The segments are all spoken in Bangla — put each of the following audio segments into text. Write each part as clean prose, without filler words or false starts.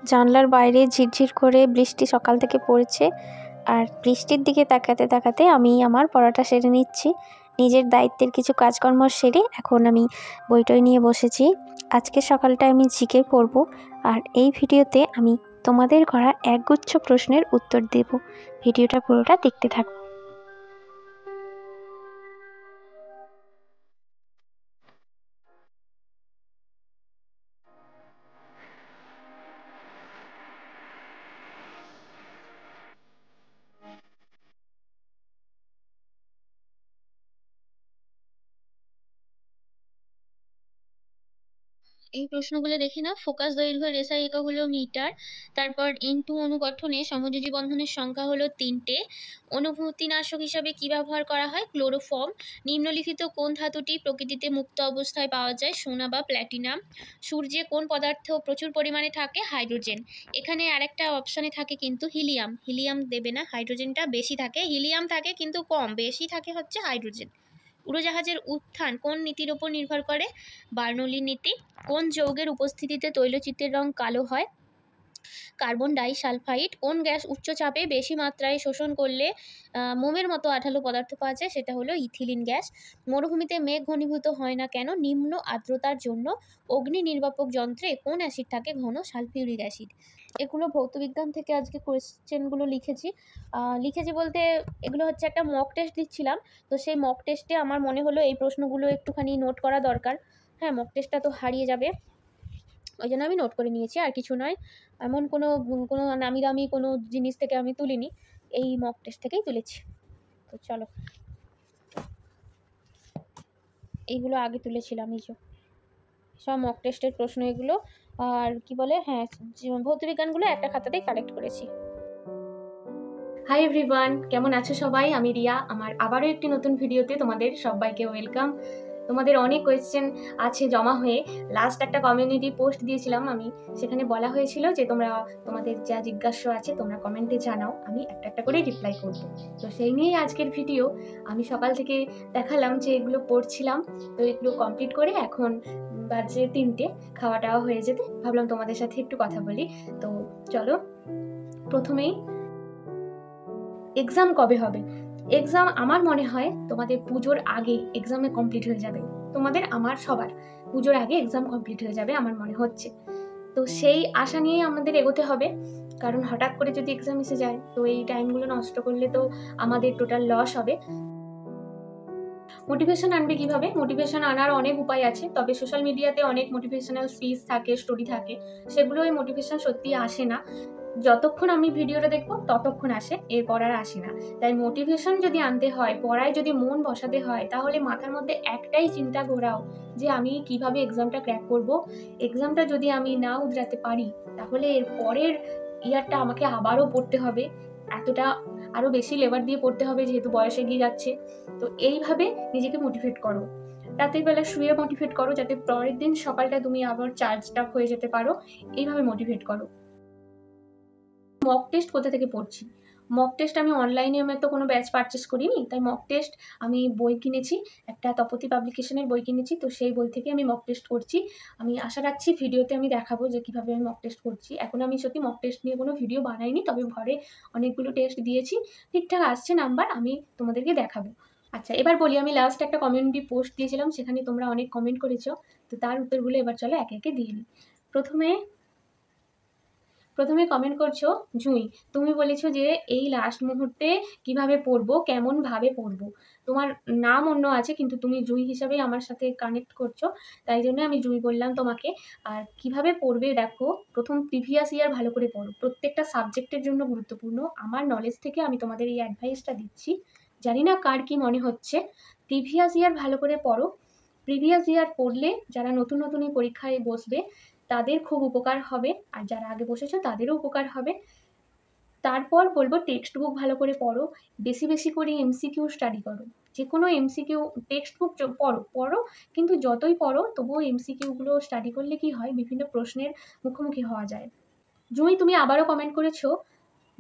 জানলার বাইরে ঝিরঝির করে বৃষ্টি সকাল থেকে পড়ছে, আর বৃষ্টির দিকে তাকাতে তাকাতে আমি আমার পড়াটা সেরে নিচ্ছি। নিজের দায়িত্বের কিছু কাজকর্ম সেরে এখন আমি বইটই নিয়ে বসেছি। আজকের সকালটা আমি জিকে পড়ব, আর এই ভিডিওতে আমি তোমাদের করা একগুচ্ছ প্রশ্নের উত্তর দেব। ভিডিওটা পুরোটা দেখতে থাকো। এই প্রশ্নগুলো দেখে না। ফোকাস দৈর্ঘ্য রেসা একক হলো মিটার। তারপর ইনটু অনুগঠনে সমযোজী বন্ধনের সংখ্যা হলো 3টে। অনুভূতিনাশক হিসাবে কি ব্যবহার করা হয়? ক্লোরোফর্ম। নিম্নলিখিত কোন ধাতুটি প্রকৃতিতে মুক্ত অবস্থায় পাওয়া যায়? সোনা বা প্ল্যাটিনাম। সূর্যে কোন পদার্থ প্রচুর পরিমাণে থাকে? হাইড্রোজেন। এখানে আরেকটা অপশানে থাকে কিন্তু হিলিয়াম। হিলিয়াম দেবে না, হাইড্রোজেনটা বেশি থাকে, হিলিয়াম থাকে কিন্তু কম, বেশি থাকে হচ্ছে হাইড্রোজেন। উড়োজাহাজের উত্থান কোন নীতির ওপর নির্ভর করে? বার্নৌলি নীতি। কোন যৌগের উপস্থিতিতে তৈলচিত্রের রং কালো হয়? Carbon disulphide. কোন গ্যাস উচ্চ চাপে বেশি মাত্রায় শোষণ করলে মোমের মতো আঠালো পদার্থ পাওয়া যায়? সেটা হলো ইথিলিন গ্যাস। মরুভূমিতে মেঘ ঘনীভূত হয় না কেন? নিম্ন আর্দ্রতার জন্য। অগ্নি নির্বাপক যন্ত্রে কোন অ্যাসিড থাকে? ঘন সালফিউরিক অ্যাসিড। এগুলো ভৌতবিজ্ঞান থেকে আজকে কোয়েশ্চেনগুলো লিখেছি বলতে এগুলো হচ্ছে একটা মক টেস্ট দিচ্ছিলাম, তো সেই মক টেস্টে আমার মনে হলো এই প্রশ্নগুলো একটুখানি নোট করা দরকার। হ্যাঁ, মক টেস্টটা তো হারিয়ে যাবে, ওই জন্য আমি নোট করে নিয়েছি, আর কিছু নয়। এমন কোনো কোনো নামি দামি কোনো জিনিস থেকে আমি তুলিনি, এই মক টেস্ট থেকেই তুলেছি। তো চলো, এইগুলো আগে তুলেছিলাম, এই যে সব মক টেস্টের প্রশ্ন এগুলো। আর কি বলে, হ্যাঁ, ভৌতবিজ্ঞানগুলো একটা খাতাতেই কালেক্ট করেছি। হাই এভরিওয়ান, কেমন আছো সবাই? আমি রিয়া। আমার আবারও একটি নতুন ভিডিওতে তোমাদের সবাইকে ওয়েলকাম। তোমাদের অনেক কোয়েশ্চেন আছে জমা হয়ে। লাস্ট একটা কমিউনিটি পোস্ট দিয়েছিলাম আমি, সেখানে বলা হয়েছিল যে তোমরা তোমাদের যা জিজ্ঞাসা আছে তোমরা কমেন্টে জানাও, আমি একটা একটা করে রিপ্লাই করব। তো সেই নিয়েই আজকের ভিডিও। আমি সকাল থেকে দেখালাম যে এগুলো পড়ছিলাম, তো এগুলো কমপ্লিট করে এখন বাজে 3টে, খাওয়া টাওয়া হয়ে যেতে ভাবলাম তোমাদের সাথে একটু কথা বলি। তো চলো, প্রথমেই এক্সাম কবে হবে? এক্সাম আমার মনে হয় তোমাদের পুজোর আগে এক্সামে কমপ্লিট হয়ে যাবে। তোমাদের, আমার, সবার পুজোর আগে এক্সাম কমপ্লিট হয়ে যাবে আমার মনে হচ্ছে। তো সেই আশা নিয়েই আমাদের এগোতে হবে, কারণ হঠাৎ করে যদি এক্সাম এসে যায় তো এই টাইমগুলো নষ্ট করলে তো আমাদের টোটাল লস হবে। মোটিভেশন আনবে কিভাবে? মোটিভেশন আনার অনেক উপায় আছে, তবে সোশ্যাল মিডিয়াতে অনেক মোটিভেশনাল স্পিচ থাকে, স্টোরি থাকে, সেগুলো ওই মোটিভেশন সত্যি আসে না। যতক্ষণ আমি ভিডিওটা দেখবো ততক্ষণ আসে, এরপর আর আসে না। তাই মোটিভেশন যদি আনতে হয়, পড়ায় যদি মন বসাতে হয়, তাহলে মাথার মধ্যে একটাই চিন্তা ঘোরাও যে আমি কিভাবে এক্সামটা ক্র্যাক করব। এক্সামটা যদি আমি না উতরাতে পারি, তাহলে এর পরের ইয়ারটা আমাকে আবারও পড়তে হবে, এতটা আরও বেশি লেবার দিয়ে পড়তে হবে যেহেতু বয়স এগিয়ে যাচ্ছে। তো এইভাবে নিজেকে মোটিভেট করো। রাতের বেলা শুয়ে মোটিভেট করো, যাতে পরের দিন সকালটা তুমি আবার চার্জড আপ হয়ে যেতে পারো। এইভাবে মোটিভেট করো। মক টেস্ট কোথা থেকে পড়ছি? মক টেস্ট আমি অনলাইনে, আমি তো কোনো ব্যাচ পারচেস করিনি, তাই মক টেস্ট আমি বই কিনেছি, একটা তপতি পাবলিকেশনের বই কিনেছি, তো সেই বই থেকে আমি মক টেস্ট করছি। আমি আশা রাখছি ভিডিওতে আমি দেখাবো যে কীভাবে আমি মক টেস্ট করছি। এখন আমি সত্যি মক টেস্ট নিয়ে কোনো ভিডিও বানাইনি, তবে ঘরে অনেকগুলো টেস্ট দিয়েছি, ঠিকঠাক আসছে নাম্বার, আমি তোমাদেরকে দেখাবো। আচ্ছা, এবার বলি, আমি লাস্ট একটা কমিউনিটি পোস্ট দিয়েছিলাম, সেখানে তোমরা অনেক কমেন্ট করেছো, তো তার উত্তরগুলো এবার চলো একে একে দিয়ে নিই। প্রথমে কমেন্ট করছো জুঁই, তুমি বলেছো যে এই লাস্ট মুহূর্তে কিভাবে পড়বো, কেমন ভাবে পড়বো। তোমার নাম অন্য আছে, কিন্তু তুমি জুঁই হিসাবে আমার সাথে কানেক্ট করছো, তাই জন্য আমি জুঁই বললাম তোমাকে। আর কিভাবে পড়বে দেখো, প্রথম প্রিভিয়াস ইয়ার ভালো করে পড়ো, প্রত্যেকটা সাবজেক্টের জন্য গুরুত্বপূর্ণ। আমার নলেজ থেকে আমি তোমাদের এই অ্যাডভাইসটা দিচ্ছি, জানি না কার কি মনে হচ্ছে। প্রিভিয়াস ইয়ার ভালো করে পড়ো। প্রিভিয়াস ইয়ার পড়লে যারা নতুন নতুন এই পরীক্ষায় বসবে তাদের খুব উপকার হবে, আর যারা আগে বসেছে তাদেরও উপকার হবে। তারপর বলবো টেক্সট বুক ভালো করে পড়ো, বেশি বেশি করে এমসিকিউ স্টাডি করো। যে কোনো এমসিকিউ টেক্সট বুক পড়ো, কিন্তু যতই পড়ো তবুও এমসিকিউগুলো স্টাডি করলে কি হয়, বিভিন্ন প্রশ্নের মুখোমুখি হওয়া যায়। জুঁই, তুমি আবারও কমেন্ট করেছো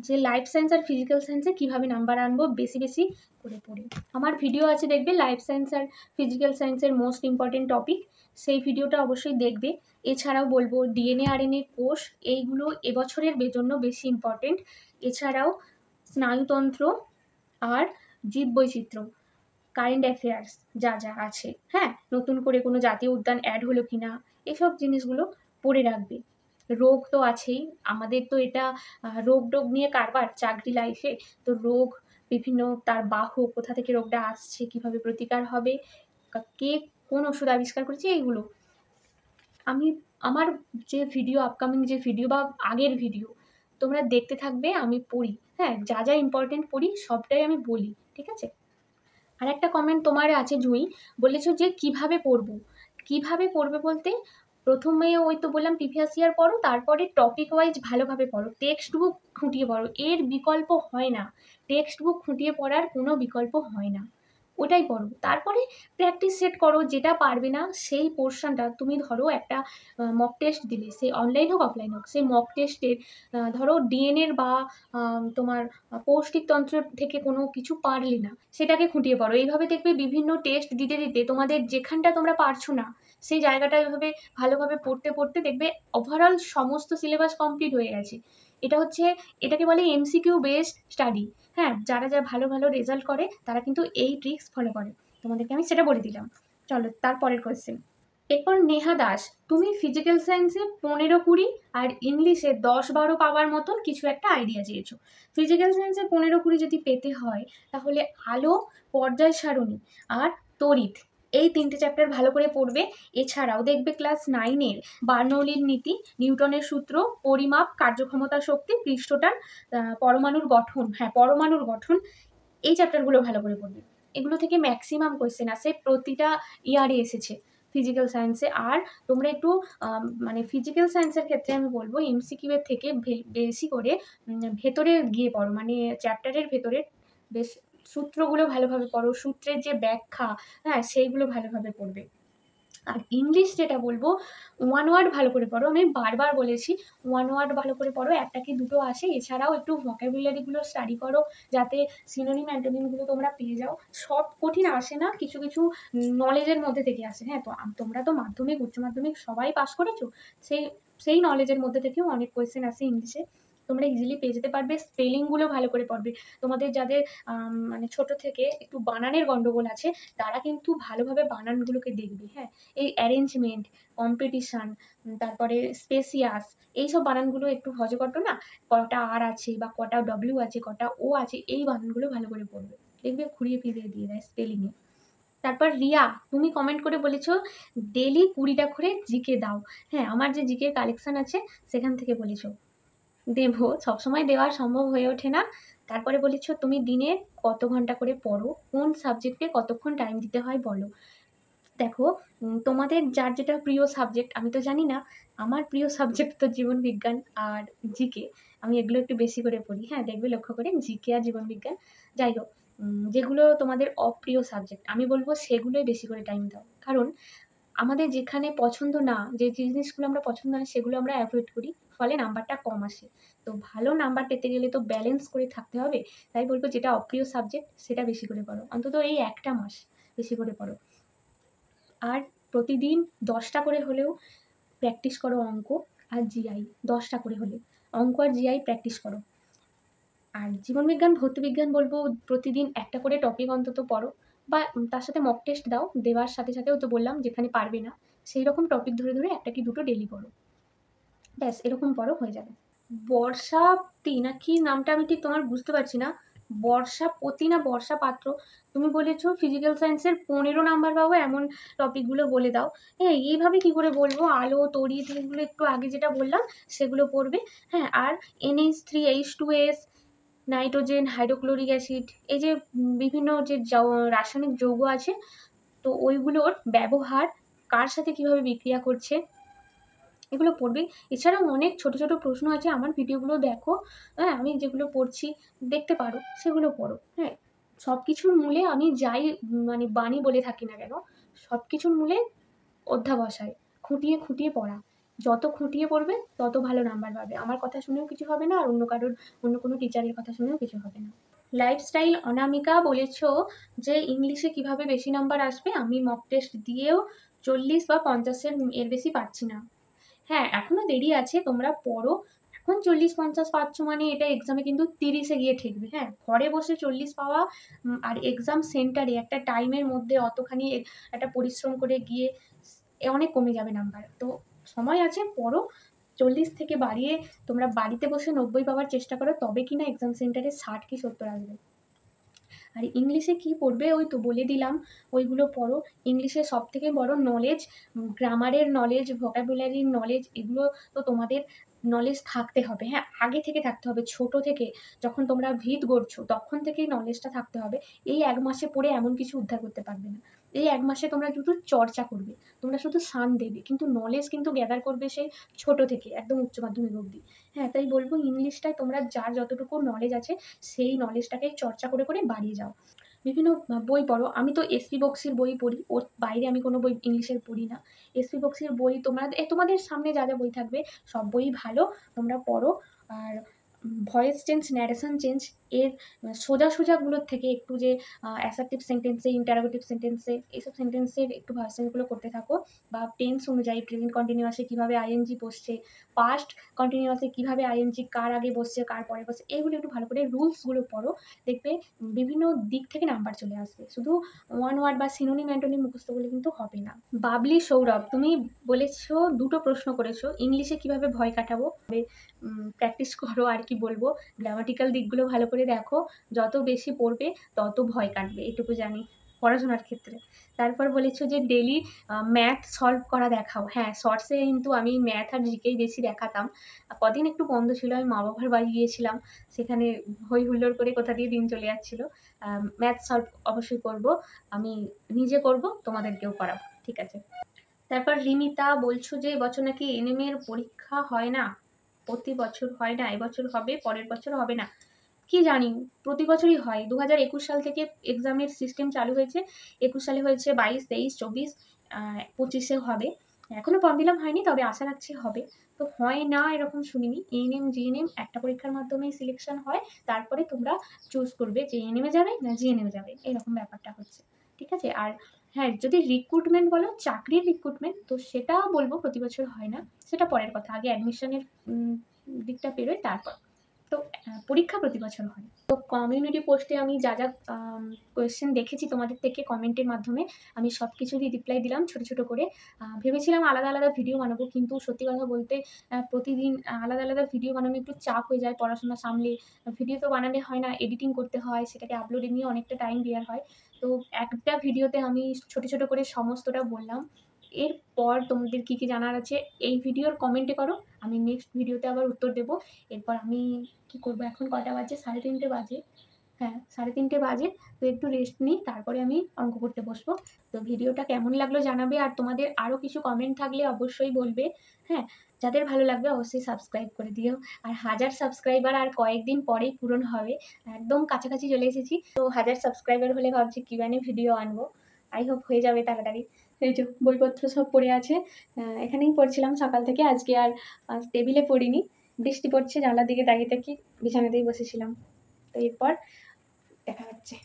যে লাইফ সায়েন্স আর ফিজিক্যাল সায়েন্সে কীভাবে নাম্বার আনবো বেশি বেশি করে পড়ে। আমার ভিডিও আছে দেখবে, লাইফ সায়েন্স আর ফিজিক্যাল সায়েন্সের মোস্ট ইম্পর্টেন্ট টপিক, সেই ভিডিওটা অবশ্যই দেখবে। এছাড়াও বলবো ডিএনএ আরএনএ কোষ, এইগুলো এবছরের জন্য বেশি ইম্পর্টেন্ট। এছাড়াও স্নায়ুতন্ত্র আর জীববৈচিত্র্য, কারেন্ট অ্যাফেয়ার্স যা যা আছে, হ্যাঁ, নতুন করে কোনো জাতীয় উদ্যান অ্যাড হলো কি না, এসব জিনিসগুলো পড়ে রাখবে। রোগ তো আছেই, আমাদের তো এটা রোগ টোগ নিয়ে কারবার চাকরি লাইফে, তো রোগ বিভিন্ন তার বাহক, কোথা থেকে রোগটা আসছে, কিভাবে প্রতিকার হবে, কে কোন ওষুধ আবিষ্কার করেছে, এইগুলো আমি আমার যে ভিডিও আপকামিং যে ভিডিও বা আগের ভিডিও তোমরা দেখতে থাকবে, আমি পড়ি, হ্যাঁ, যা যা ইম্পর্টেন্ট পড়ি সবটাই আমি বলি, ঠিক আছে। আর একটা কমেন্ট তোমার আছে জুঁই, বলেছো যে কিভাবে পড়বো। কিভাবে পড়বে বলতে, প্রথমে ওই তো বললাম প্রিভিয়াস ইয়ার পড়ো, তারপরে টপিক ওয়াইজ ভালোভাবে পড়ো, টেক্সট বুক খুঁটিয়ে পড়ো, এর বিকল্প হয় না। টেক্সট বুক খুঁটিয়ে পড়ার কোনো বিকল্প হয় না, ওটাই পড়ো। তারপরে প্র্যাকটিস সেট করো, যেটা পারবে না সেই পোর্শনটা তুমি ধরো একটা মক টেস্ট দিলে, সে অনলাইন হোক অফলাইন হোক, সেই মক টেস্টের ধরো ডিএনএর বা তোমার পৌষ্টিকতন্ত্র থেকে কোনো কিছু পারলে না, সেটাকে খুঁটিয়ে পড়ো। এইভাবে দেখবে বিভিন্ন টেস্ট দিতে দিতে তোমাদের যেখানটা তোমরা পারছো না সেই জায়গাটা এভাবে ভালোভাবে পড়তে পড়তে দেখবে ওভারঅল সমস্ত সিলেবাস কমপ্লিট হয়ে গেছে। এটা হচ্ছে, এটাকে বলে এমসিকিউ বেসড স্টাডি। হ্যাঁ, যারা যারা ভালো ভালো রেজাল্ট করে তারা কিন্তু এই ট্রিক্স ফলো করে, তোমাদেরকে আমি সেটা বলে দিলাম। চলো তারপরের কোয়েশ্চেন। এরপর নেহা দাস, তুমি ফিজিক্যাল সায়েন্সে 15-20 আর ইংলিশে 10-12 পাওয়ার মতন কিছু একটা আইডিয়া চেয়েছো। ফিজিক্যাল সায়েন্সে 15-20 যদি পেতে হয় তাহলে আলো, পর্যায় সারণী আর তড়িৎ, এই 3টে চ্যাপ্টার ভালো করে পড়বে। এছাড়াও দেখবে ক্লাস 9-এর বার্নৌলির নীতি, নিউটনের সূত্র, পরিমাপ, কার্যক্ষমতা শক্তি, পৃষ্ঠটান, পরমাণুর গঠন, হ্যাঁ পরমাণুর গঠন, এই চ্যাপ্টারগুলো ভালো করে পড়বে। এগুলো থেকে ম্যাক্সিমাম কোয়েশ্চেন আসে, প্রতিটা ইয়ারে এসেছে ফিজিক্যাল সায়েন্সে। আর তোমরা একটু মানে ফিজিক্যাল সায়েন্সের ক্ষেত্রে আমি বলবো এমসিকিউ এর থেকে বেশি করে ভেতরে গিয়ে পড়ো, মানে চ্যাপ্টারের ভেতরে বেশ সূত্রগুলো ভালোভাবে পড়ো, সূত্রের যে ব্যাখ্যা, হ্যাঁ সেইগুলো ভালোভাবে পড়বে। আর ইংলিশ যেটা বলবো, ওয়ান ওয়ার্ড ভালো করে পড়ো, আমি বারবার বলেছি ওয়ান ওয়ার্ড ভালো করে পড়ো, একটা কি দুটো আসে। এছাড়াও একটু ভোকাবুলারিগুলো স্টাডি করো, যাতে সিনোনিম অ্যান্টোনিমগুলো তোমরা পেয়ে যাও। সব কঠিন আসে না, কিছু কিছু নলেজের মধ্যে থেকে আসে। হ্যাঁ, তো তোমরা তো মাধ্যমিক উচ্চ মাধ্যমিক সবাই পাস করেছো, সেই সেই নলেজের মধ্যে থেকেও অনেক কোয়েশ্চেন আসে ইংলিশে, তোমরা ইজিলি পেয়ে যেতে পারবে। স্পেলিংগুলো ভালো করে পড়বে। তোমাদের যাদের মানে ছোট থেকে একটু বানানের গন্ডগোল আছে, তারা কিন্তু ভালোভাবে বানানগুলোকে দেখবে। হ্যাঁ, এই অ্যারেঞ্জমেন্ট, কম্পিটিশান, তারপরে স্পেসিয়াস, এইসব বানানগুলো একটু হজবট্ট না, কটা আর আছে বা কটা ডব্লিউ আছে, কটা ও আছে, এই বানানগুলো ভালো করে পড়বে, দেখবে ঘুরিয়ে ফিরিয়ে দিয়ে দেয় স্পেলিংয়ে। তারপর রিয়া, তুমি কমেন্ট করে বলেছো ডেলি 20টা করে জিকে দাও। হ্যাঁ, আমার যে জিকে কালেকশন আছে সেখান থেকে বলেছো দেবো, সবসময় দেওয়া সম্ভব হয়ে ওঠে না। তারপরে বলেছো তুমি দিনে কত ঘন্টা করে পড়ো, কোন সাবজেক্টে কতক্ষণ টাইম দিতে হয় বলো। দেখো, তোমাদের যার যেটা প্রিয় সাবজেক্ট আমি তো জানি না, আমার প্রিয় সাবজেক্ট তো জীবনবিজ্ঞান আর জিকে, আমি এগুলো একটু বেশি করে পড়ি। হ্যাঁ, দেখবে লক্ষ্য করে জিকে আর জীবনবিজ্ঞান। যাই হোক, যেগুলো তোমাদের অপ্রিয় সাবজেক্ট আমি বলবো সেগুলোই বেশি করে টাইম দাও, কারণ আমাদের যেখানে পছন্দ না, যে জিনিসগুলো আমরা পছন্দ না সেগুলো আমরা অ্যাভয়েড করি, ফলে নাম্বারটা কম আসে। তো ভালো নাম্বার পেতে গেলে তো ব্যালেন্স করে থাকতে হবে, তাই বলবো যেটা অপ্রিয় সাবজেক্ট সেটা বেশি করে পড়ো, অন্তত এই একটা মাস বেশি করে পড়ো। আর প্রতিদিন 10টা করে হলেও প্র্যাকটিস করো অঙ্ক আর জিআই, 10টা করে হলে অঙ্ক আর জিআই প্র্যাকটিস করো। আর জীবনবিজ্ঞান ভৌতবিজ্ঞান বলবো প্রতিদিন একটা করে টপিক অন্তত পড়ো, বা তার সাথে মক টেস্ট দাও, দেওয়ার সাথে সাথেও তো বললাম যেখানে পারবে না সেই রকম টপিক ধরে ধরে একটা কি দুটো ডেলি পড়ো, ব্যাস এরকম পড়ো হয়ে যাবে। বর্ষাপতি না কি নামটা আমি ঠিক তোমার বুঝতে পারছি না, বর্ষাপতি না বর্ষা পাত্র, তুমি বলেছো ফিজিক্যাল সায়েন্সের 15 নাম্বার পাবো এমন টপিকগুলো বলে দাও। হ্যাঁ, এইভাবে কি করে বলবো, আলো তড়িৎ এগুলো একটু আগে যেটা বললাম সেগুলো পড়বে। হ্যাঁ, আর NH3H2S, নাইট্রোজেন, হাইড্রোক্লোরিক অ্যাসিড, এই যে বিভিন্ন যে রাসায়নিক যৌগ আছে, তো ওইগুলোর ব্যবহার, কার সাথে কিভাবে বিক্রিয়া করছে, এগুলো পড়বে। এছাড়াও অনেক ছোট ছোট প্রশ্ন আছে, আমার ভিডিওগুলো দেখো, হ্যাঁ আমি যেগুলো পড়ছি দেখতে পারো, সেগুলো পড়ো। হ্যাঁ, সব কিছুর মূলে আমি যাই মানে বাণী বলে থাকি না কেন, সব কিছুর মূলে অধ্যাবসায়, খুঁটিয়ে খুঁটিয়ে পড়া, যত খুঁটিয়ে পড়বে তত ভালো নাম্বার পাবে। আমার কথা শুনেও কিছু হবে না, আর অন্য কোনো টিচারের কথা শুনেও কিছু হবে না। লাইফস্টাইল অনামিকা বলেছ যে ইংলিশে কিভাবে বেশি নাম্বার আসবে, আমি মক টেস্ট দিয়েও 40 বা 50-এর এর বেশি পাচ্ছি না। হ্যাঁ, এখনো দেরি আছে, তোমরা পড়ো। এখন 40-50 পাচ্ছ মানে এটা এক্সামে কিন্তু 30-এ গিয়ে ঠেকবে। হ্যাঁ, ঘরে বসে 40 পাওয়া আর এক্সাম সেন্টারে একটা টাইমের মধ্যে অতখানি একটা পরিশ্রম করে গিয়ে অনেক কমে যাবে নাম্বার। তো সময় আছে, পড়ো। 40 থেকে বাড়িয়ে তোমরা বাড়িতে বসে 90 পাওয়ার চেষ্টা করো, তবে কিনা এক্সাম সেন্টারে 60 কি 70 আসবে। আর ইংলিশে কি পড়বে ওই তো বলে দিলাম, ওইগুলো পড়ো। ইংলিশে সব থেকে বড় নলেজ, গ্রামারের নলেজ, ভোকাবুলারির নলেজ, এগুলো তো তোমাদের নলেজ থাকতে হবে। হ্যাঁ, আগে থেকে থাকতে হবে, ছোট থেকে যখন তোমরা ভিত গড়ছো তখন থেকেই নলেজটা থাকতে হবে। এই 1 মাসে পড়ে এমন কিছু উদ্ধার করতে পারবে না। এই 1 মাসে তোমরা শুধু চর্চা করবে, তোমরা শুধু শান দেবে, কিন্তু নলেজ কিন্তু গ্যাদার করবে সেই ছোট থেকে একদম উচ্চ মাধ্যমিক অবধি। হ্যাঁ, তাই বলবো ইংলিশটায় তোমরা যার যতটুকু নলেজ আছে সেই নলেজটাকে চর্চা করে করে বাড়িয়ে যাও। বিভিন্ন বই পড়ো। আমি তো এসপি বক্সির বই পড়ি, ওর বাইরে আমি কোনো বই ইংলিশের পড়ি না। এসপি বক্সির বই তোমাদের সামনে যা যা বই থাকবে সব বইই ভালো, তোমরা পড়ো। আর ভয়েস চেঞ্জ, ন্যারেশন চেঞ্জ এর সোজা সোজাগুলোর থেকে একটু যে অ্যাসার্টিভ সেন্টেন্সে, ইন্টারোগেটিভ সেন্টেন্সে, এইসব সেন্টেন্সের একটু ভার্সনগুলো করতে থাকো। বা টেন্স অনুযায়ী প্রেজেন্ট কন্টিনিউয়াসে কীভাবে আইএনজি বসছে, পাস্ট কন্টিনিউয়াসে কীভাবে আইএনজি কার আগে বসছে কার পরে বসছে, এইগুলো একটু ভালো করে রুলসগুলো পড়ো। দেখবে বিভিন্ন দিক থেকে নাম্বার চলে আসবে, শুধু ওয়ান ওয়ার্ড বা সিনোনিম অ্যান্টোনিম মুখস্থ করলে কিন্তু হবে না। বাবলি সৌরভ, তুমি বলেছো, দুটো প্রশ্ন করেছো, ইংলিশে কিভাবে ভয় কাটাবো। প্র্যাকটিস করো, আর কি বলবো। গ্রামাটিক্যাল দিকগুলো ভালো করে দেখো, যত বেশি পড়বে তত ভয় কাটবে, এটুকু জানি পড়াশোনার ক্ষেত্রে। তারপর বলেছো যে ডেলি ম্যাথ সলভ করা দেখাও। হ্যাঁ, শর্টসে কিন্তু আমি ম্যাথ আর জিকেই বেশি দেখাতাম। কদিন একটু বন্ধ ছিল, আমি মা বাবার বাড়ি গিয়েছিলাম, সেখানে হই হুল্লোড় করে কোথা দিয়ে দিন চলে যাচ্ছিলো। ম্যাথ সলভ অবশ্যই করব, আমি নিজে করব, তোমাদেরকেও করাবো, ঠিক আছে। তারপর রিমিতা বলছো যে এবছর নাকি এনএমের পরীক্ষা হয় না, প্রতি বছর হয় না, এবছর হবে, পরের বছর হবে না। কি জানি, প্রতি বছরই হয়। 2021 সাল থেকে এক্সামের সিস্টেম চালু হয়েছে। 21 সালে হয়েছে, 22, 23, 24, 25-এ হবে। এখনো ফর্ম ফিল আপ হয়নি, তবে আশা রাখছি হবে। তো হয় না এরকম শুনিনি। এএনএম জিএনএম একটা পরীক্ষার মাধ্যমেই সিলেকশন হয়, তারপরে তোমরা চুজ করবে যে এএনএমে যাবে না জিএনএমে যাবে, এরকম ব্যাপারটা হচ্ছে, ঠিক আছে। আর হ্যাঁ, যদি রিক্রুটমেন্ট বলো, চাকরির রিক্রুটমেন্ট, তো সেটা বলবো প্রতি বছর হয় না, সেটা পরের কথা, আগে অ্যাডমিশনের দিকটা পেরোয় তারপর। তো পরীক্ষা প্রতি বছর হয়। তো কমিউনিটি পোস্টে আমি যা যা কোয়েশ্চেন দেখেছি তোমাদের থেকে কমেন্টের মাধ্যমে, আমি সব কিছুরই রিপ্লাই দিলাম ছোটো ছোটো করে। ভেবেছিলাম আলাদা আলাদা ভিডিও বানাবো, কিন্তু সত্যি কথা বলতে প্রতিদিন আলাদা আলাদা ভিডিও বানানো একটু চাপ হয়ে যায়, পড়াশোনা সামলে ভিডিও তো বানালে হয় না, এডিটিং করতে হয়, সেটাকে আপলোডে নিয়ে অনেকটা টাইম দেওয়ার হয়। তো একটা ভিডিওতে আমি ছোটো ছোটো করে সমস্তটা বললাম। এরপর তোমাদের কী কী জানার আছে এই ভিডিওর কমেন্টে করো, আমি নেক্সট ভিডিওতে আবার উত্তর দেবো। এরপর আমি কী করবো, এখন কটা বাজে, 3:30 বাজে। হ্যাঁ, 3:30 বাজে, তো একটু রেস্ট নিই, তারপরে আমি অঙ্ক করতে বসবো। তো ভিডিওটা কেমন লাগলো জানাবে, আর তোমাদের আরও কিছু কমেন্ট থাকলে অবশ্যই বলবে। হ্যাঁ, যাদের ভালো লাগবে অবশ্যই সাবস্ক্রাইব করে দিও। আর 1000 সাবস্ক্রাইবার আর কয়েকদিন পরেই পূরণ হবে, একদম কাছাকাছি চলে এসেছি। তো 1000 সাবস্ক্রাইবার হলে ভাবছি কিউএনএ ভিডিও আনবো, আই হোপ হয়ে যাবে তাড়াতাড়ি। এই যে বইপত্র সব পড়ে আছে, এখানেই পড়ছিলাম সকাল থেকে, আজকে আর টেবিলে পড়িনি, বৃষ্টি পড়ছে, জানলার দিকে দাঁড়িয়ে থাকি, বিছানাতেই বসেছিলাম। তো এরপর দেখা হচ্ছে।